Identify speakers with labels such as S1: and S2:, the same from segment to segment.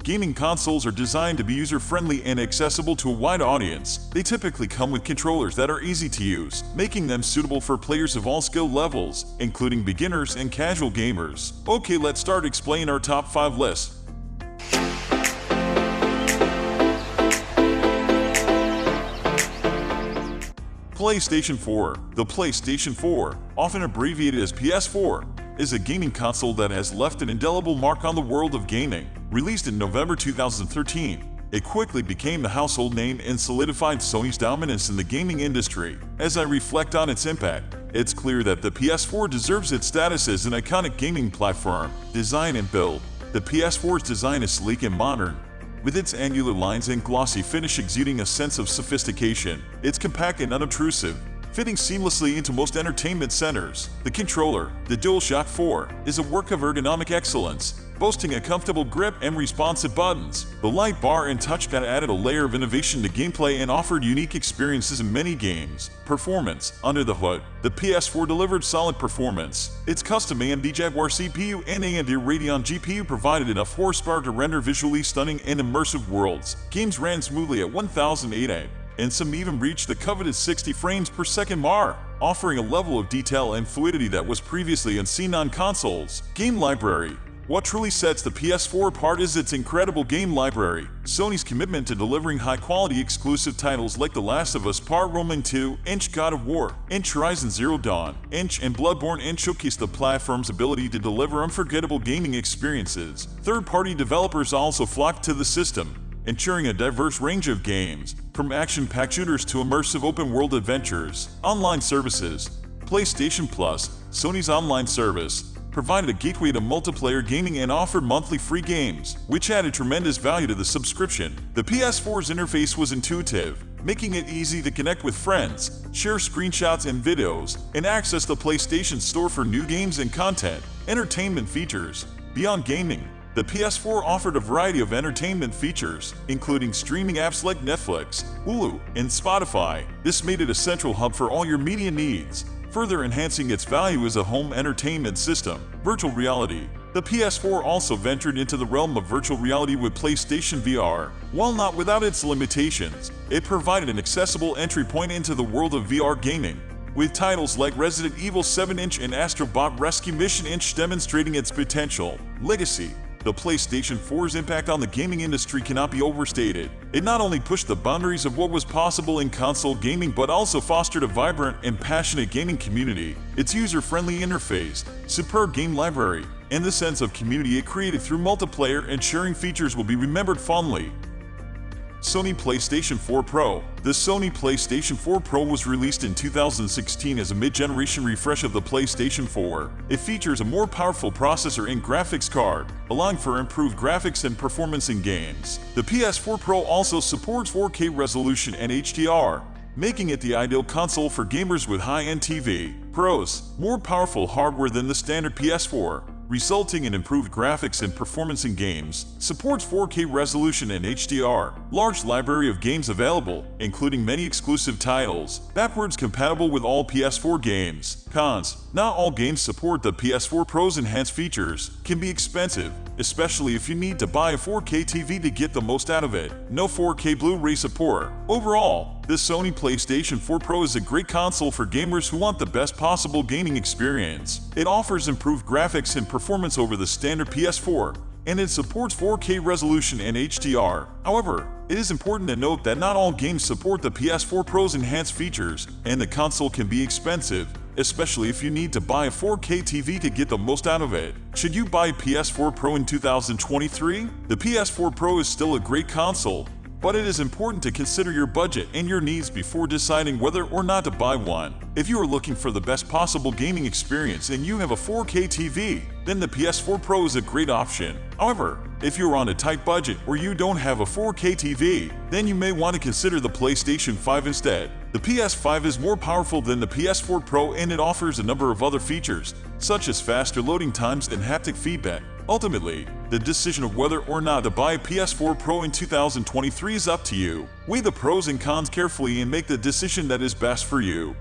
S1: gaming consoles are designed to be user-friendly and accessible to a wide audience. They typically come with controllers that are easy to use, making them suitable for players of all skill levels, including beginners and casual gamers. Okay, let's start explaining our top 5 list. PlayStation 4. The PlayStation 4, often abbreviated as PS4, is a gaming console that has left an indelible mark on the world of gaming. Released in November 2013, it quickly became the household name and solidified Sony's dominance in the gaming industry. As I reflect on its impact, it's clear that the PS4 deserves its status as an iconic gaming platform. Design and build. The PS4's design is sleek and modern, with its angular lines and glossy finish exuding a sense of sophistication. It's compact and unobtrusive, fitting seamlessly into most entertainment centers. The controller, the DualShock 4, is a work of ergonomic excellence, boasting a comfortable grip and responsive buttons. The light bar and touchpad added a layer of innovation to gameplay and offered unique experiences in many games. Performance. Under the hood, the PS4 delivered solid performance. Its custom AMD Jaguar CPU and AMD Radeon GPU provided enough horsepower to render visually stunning and immersive worlds. Games ran smoothly at 1080, and some even reached the coveted 60 frames per second mark, offering a level of detail and fluidity that was previously unseen on consoles. Game library. What truly sets the PS4 apart is its incredible game library. Sony's commitment to delivering high-quality exclusive titles like The Last of Us Part Roman 2, God of War, Horizon Zero Dawn, and Bloodborne showcase the platform's ability to deliver unforgettable gaming experiences. Third-party developers also flocked to the system, ensuring a diverse range of games, from action-packed shooters to immersive open-world adventures. Online services. PlayStation Plus, Sony's online service, provided a gateway to multiplayer gaming and offered monthly free games, which added tremendous value to the subscription. The PS4's interface was intuitive, making it easy to connect with friends, share screenshots and videos, and access the PlayStation Store for new games and content. Entertainment features. Beyond gaming, the PS4 offered a variety of entertainment features, including streaming apps like Netflix, Hulu, and Spotify. This made it a central hub for all your media needs, further enhancing its value as a home entertainment system. Virtual reality. The PS4 also ventured into the realm of virtual reality with PlayStation VR. While not without its limitations, it provided an accessible entry point into the world of VR gaming, with titles like Resident Evil 7 and Astro Bot Rescue Mission demonstrating its potential. Legacy. The PlayStation 4's impact on the gaming industry cannot be overstated. It not only pushed the boundaries of what was possible in console gaming but also fostered a vibrant and passionate gaming community. Its user-friendly interface, superb game library, and the sense of community it created through multiplayer and sharing features will be remembered fondly. Sony PlayStation 4 Pro. The Sony PlayStation 4 Pro was released in 2016 as a mid-generation refresh of the PlayStation 4. It features a more powerful processor and graphics card, allowing for improved graphics and performance in games. The PS4 Pro also supports 4K resolution and HDR, making it the ideal console for gamers with high-end TV. Pros. More powerful hardware than the standard PS4, resulting in improved graphics and performance in games. Supports 4K resolution and HDR. Large library of games available, including many exclusive titles. Backwards compatible with all PS4 games. Cons. Not all games support the PS4 Pro's enhanced features. Can be expensive, especially if you need to buy a 4K TV to get the most out of it. No 4K Blu-ray support. Overall, the Sony PlayStation 4 Pro is a great console for gamers who want the best possible gaming experience. It offers improved graphics and performance over the standard PS4, and it supports 4K resolution and HDR. However, it is important to note that not all games support the PS4 Pro's enhanced features, and the console can be expensive, especially if you need to buy a 4K TV to get the most out of it. Should you buy a PS4 Pro in 2023? The PS4 Pro is still a great console, but it is important to consider your budget and your needs before deciding whether or not to buy one. If you are looking for the best possible gaming experience and you have a 4K TV, then the PS4 Pro is a great option. However, if you're on a tight budget or you don't have a 4K TV, then you may want to consider the PlayStation 5 instead. The PS5 is more powerful than the PS4 Pro and it offers a number of other features, such as faster loading times and haptic feedback. Ultimately, the decision of whether or not to buy a PS4 Pro in 2023 is up to you. Weigh the pros and cons carefully and make the decision that is best for you.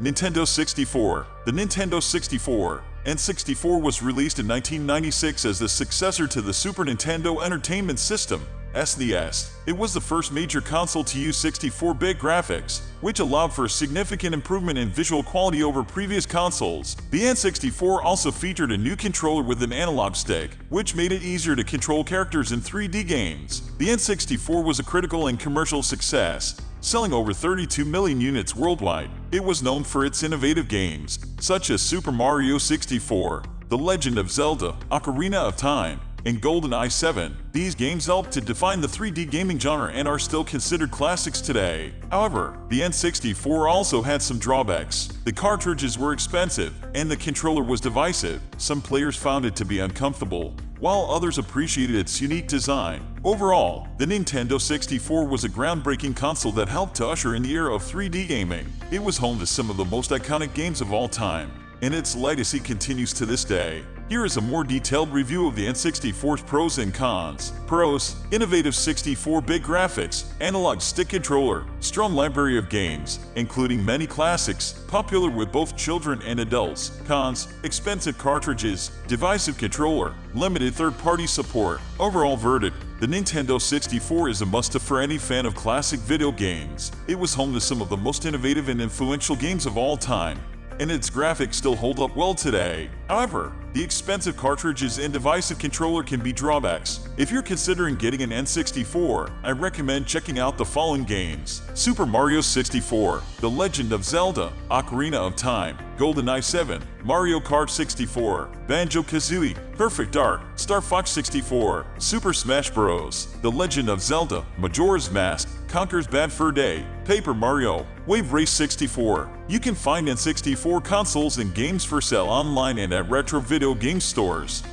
S1: Nintendo 64. The Nintendo 64, N64 was released in 1996 as the successor to the Super Nintendo Entertainment System, SNES. It was the first major console to use 64-bit graphics, which allowed for a significant improvement in visual quality over previous consoles. The N64 also featured a new controller with an analog stick, which made it easier to control characters in 3D games. The N64 was a critical and commercial success, selling over 32 million units worldwide. It was known for its innovative games, such as Super Mario 64, The Legend of Zelda, Ocarina of Time, and GoldenEye 7. These games helped to define the 3D gaming genre and are still considered classics today. However, the N64 also had some drawbacks. The cartridges were expensive, and the controller was divisive. Some players found it to be uncomfortable, while others appreciated its unique design. Overall, the Nintendo 64 was a groundbreaking console that helped to usher in the era of 3D gaming. It was home to some of the most iconic games of all time, and its legacy continues to this day. Here is a more detailed review of the N64's pros and cons. Pros: innovative 64-bit graphics, analog stick controller, strong library of games, including many classics, popular with both children and adults. Cons: expensive cartridges, divisive controller, limited third-party support. Overall verdict: the Nintendo 64 is a must-have for any fan of classic video games. It was home to some of the most innovative and influential games of all time, and its graphics still hold up well today. However, the expensive cartridges and divisive controller can be drawbacks. If you're considering getting an N64, I recommend checking out the following games: Super Mario 64, The Legend of Zelda, Ocarina of Time, GoldenEye 7, Mario Kart 64, Banjo-Kazooie, Perfect Dark, Star Fox 64, Super Smash Bros., The Legend of Zelda, Majora's Mask, Conker's Bad Fur Day, Paper Mario, Wave Race 64. You can find N64 consoles and games for sale online and at retro video game stores.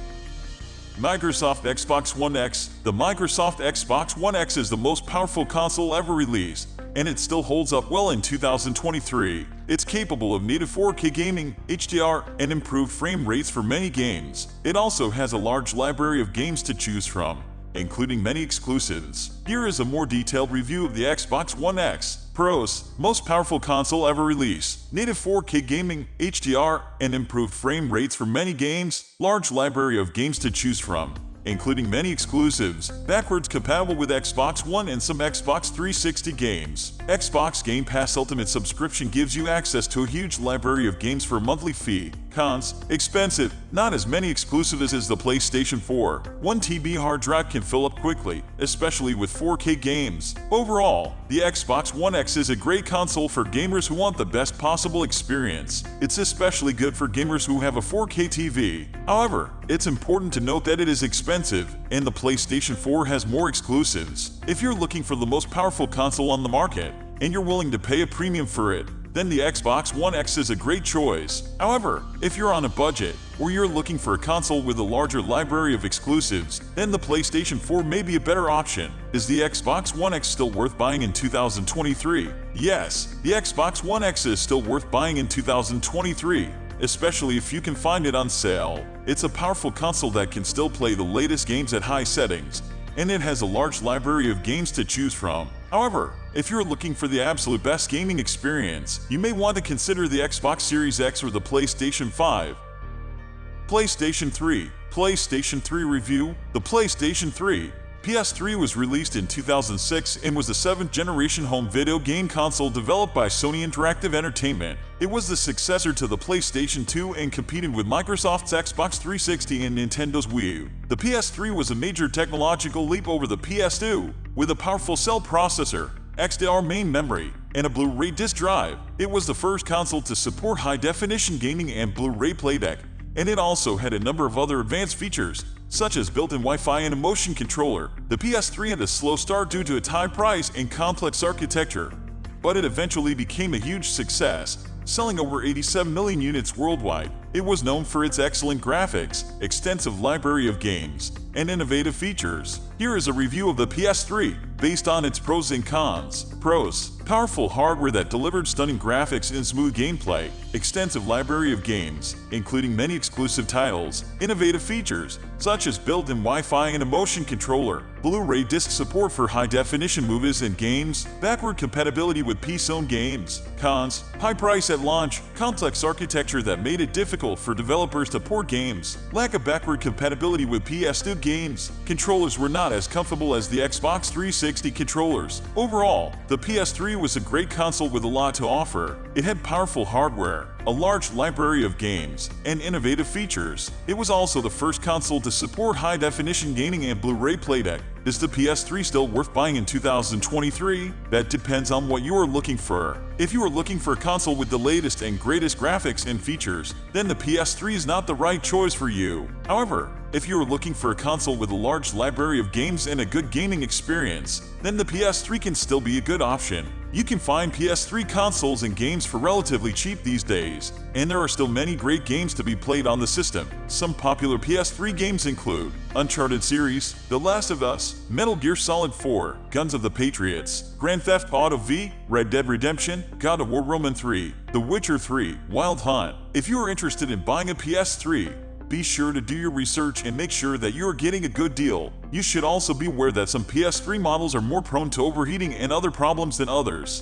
S1: Microsoft Xbox One X. The Microsoft Xbox One X is the most powerful console ever released, and it still holds up well in 2023. It's capable of native 4K gaming, HDR, and improved frame rates for many games. It also has a large library of games to choose from, including many exclusives. Here is a more detailed review of the Xbox One X. Pros: most powerful console ever released, native 4K gaming, HDR, and improved frame rates for many games, large library of games to choose from, including many exclusives, backwards compatible with Xbox One and some Xbox 360 games. Xbox Game Pass Ultimate subscription gives you access to a huge library of games for a monthly fee. Cons: expensive, not as many exclusives as the PlayStation 4. 1 TB hard drive can fill up quickly, especially with 4K games. Overall, the Xbox One X is a great console for gamers who want the best possible experience. It's especially good for gamers who have a 4K TV. However, it's important to note that it is expensive, and the PlayStation 4 has more exclusives. If you're looking for the most powerful console on the market, and you're willing to pay a premium for it, then the Xbox One X is a great choice. However, if you're on a budget, or you're looking for a console with a larger library of exclusives, then the PlayStation 4 may be a better option. Is the Xbox One X still worth buying in 2023? Yes, the Xbox One X is still worth buying in 2023, especially if you can find it on sale. It's a powerful console that can still play the latest games at high settings, and it has a large library of games to choose from. However, if you're looking for the absolute best gaming experience, you may want to consider the Xbox Series X or the PlayStation 5. PlayStation 3. PlayStation 3 review. The PlayStation 3 PS3 was released in 2006 and was the 7th generation home video game console developed by Sony Interactive Entertainment. It was the successor to the PlayStation 2 and competed with Microsoft's Xbox 360 and Nintendo's Wii U. The PS3 was a major technological leap over the PS2, with a powerful cell processor, XDR main memory, and a Blu-ray disc drive. It was the first console to support high-definition gaming and Blu-ray playback, and it also had a number of other advanced features, such as built-in Wi-Fi and a motion controller. The PS3 had a slow start due to its high price and complex architecture, but it eventually became a huge success, selling over 87 million units worldwide. It was known for its excellent graphics, extensive library of games, and innovative features. Here is a review of the PS3, based on its pros and cons. Pros: powerful hardware that delivered stunning graphics and smooth gameplay, extensive library of games, including many exclusive titles, innovative features, such as built-in Wi-Fi and a motion controller, Blu-ray disc support for high-definition movies and games, backward compatibility with PC-owned games. Cons: high price at launch, complex architecture that made it difficult difficult for developers to port games, lack of backward compatibility with PS2 games, controllers were not as comfortable as the Xbox 360 controllers. Overall, the PS3 was a great console with a lot to offer. It had powerful hardware, a large library of games, and innovative features. It was also the first console to support high-definition gaming and Blu-ray playback. Is the PS3 still worth buying in 2023? That depends on what you are looking for. If you are looking for a console with the latest and greatest graphics and features, then the PS3 is not the right choice for you. However, if you are looking for a console with a large library of games and a good gaming experience, then the PS3 can still be a good option. You can find PS3 consoles and games for relatively cheap these days, and there are still many great games to be played on the system. Some popular PS3 games include Uncharted series, The Last of Us, Metal Gear Solid 4, Guns of the Patriots, Grand Theft Auto V, Red Dead Redemption, God of War Roman 3, The Witcher 3, Wild Hunt. If you are interested in buying a PS3, be sure to do your research and make sure that you are getting a good deal. You should also be aware that some PS3 models are more prone to overheating and other problems than others.